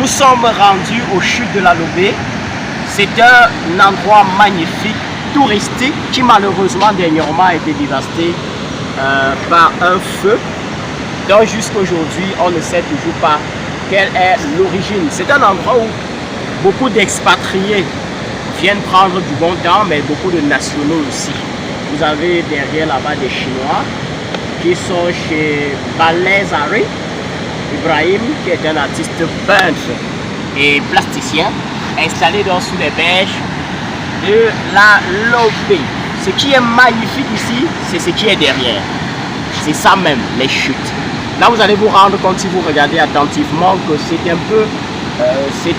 Nous sommes rendus aux chutes de la Lobé. C'est un endroit magnifique, touristique, qui malheureusement dernièrement a été dévasté par un feu. Donc jusqu'aujourd'hui, on ne sait toujours pas quelle est l'origine. C'est un endroit où beaucoup d'expatriés viennent prendre du bon temps, mais beaucoup de nationaux aussi. Vous avez derrière là-bas des Chinois qui sont chez Balezari Ibrahim, qui est un artiste peintre et plasticien, installé sous les berges de la Lobé. Ce qui est magnifique ici, c'est ce qui est derrière. C'est ça même, les chutes. Là, vous allez vous rendre compte, si vous regardez attentivement, que c'est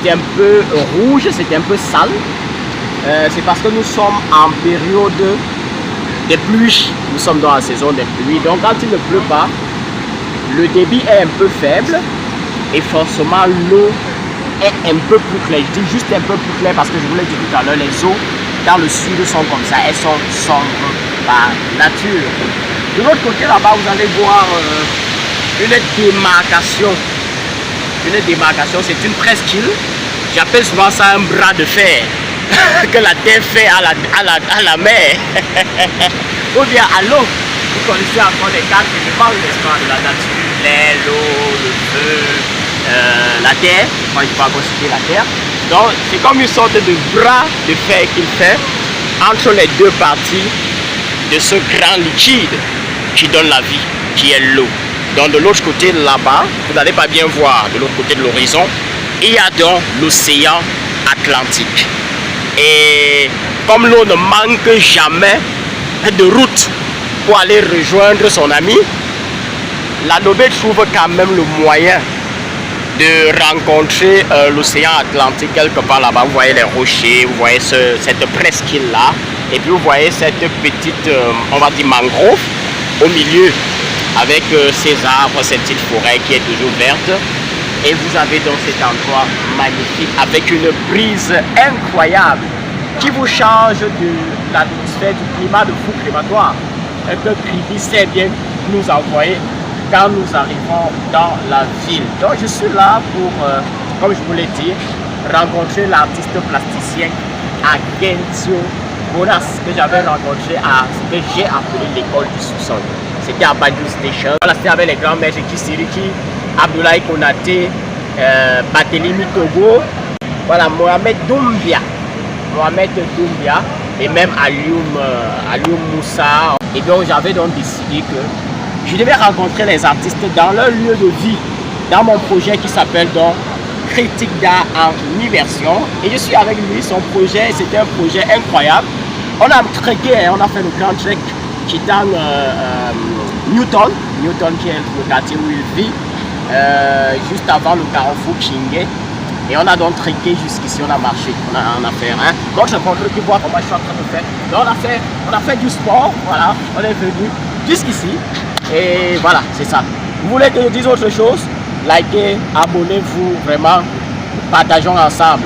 un peu rouge, c'est un peu sale. C'est parce que nous sommes en période des pluies. Nous sommes dans la saison des pluies. Donc, quand il ne pleut pas, le débit est un peu faible et forcément l'eau est un peu plus claire. Je dis juste un peu plus claire parce que je vous l'ai dit tout à l'heure, les eaux dans le sud sont comme ça, elles sont sombres par nature. De l'autre côté là-bas, vous allez voir une démarcation. Une démarcation, c'est une presqu'île. J'appelle souvent ça un bras de fer que la terre fait à la mer. Ou bien à l'eau. Vous connaissez encore les quatre éléments, n'est-ce pas, de la nature, l'air, l'eau, le feu, la terre. Moi, je ne vais pas citer la terre. Donc, c'est comme une sorte de bras de fer qu'il fait entre les deux parties de ce grand liquide qui donne la vie, qui est l'eau. Donc, de l'autre côté, là-bas, vous n'allez pas bien voir, de l'autre côté de l'horizon, il y a donc l'océan Atlantique. Et comme l'eau ne manque jamais de route pour aller rejoindre son ami, la Lobé trouve quand même le moyen de rencontrer l'océan Atlantique quelque part là-bas. Vous voyez les rochers, vous voyez cette presqu'île là, et puis vous voyez cette petite, on va dire mangrove au milieu, avec ces arbres, cette petite forêt qui est toujours verte. Et vous avez donc cet endroit magnifique avec une brise incroyable qui vous change de l'atmosphère, du climat de fou climatoire que Kribi sait bien nous envoyer quand nous arrivons dans la ville. Donc je suis là pour, comme je vous l'ai dit, rencontrer l'artiste plasticien Agentio Bonas que j'avais rencontré à ce que j'ai appelé l'école du sous-sol. C'était à Badou Station. Voilà, c'était avec les grands maîtres Kisiriki, Abdoulaye Konaté, Barthélémy Togo, voilà, Mohamed Doumbia et même Alioum Moussa. Et donc j'avais donc décidé que je devais rencontrer les artistes dans leur lieu de vie, dans mon projet qui s'appelle donc Critique d'art en immersion. Et je suis avec lui, son projet, c'était un projet incroyable. On a trekké, on a fait le grand trek qui est dans Newton qui est le quartier où il vit, juste avant le carrefour Chingé. Et on a donc trekké jusqu'ici, on a marché, on a fait rien. Donc je montre qui voit comment je suis en train de faire. Donc on a fait du sport, voilà, on est venu jusqu'ici. Et voilà, c'est ça. Vous voulez que je dise autre chose? Likez, abonnez-vous, vraiment, partageons ensemble.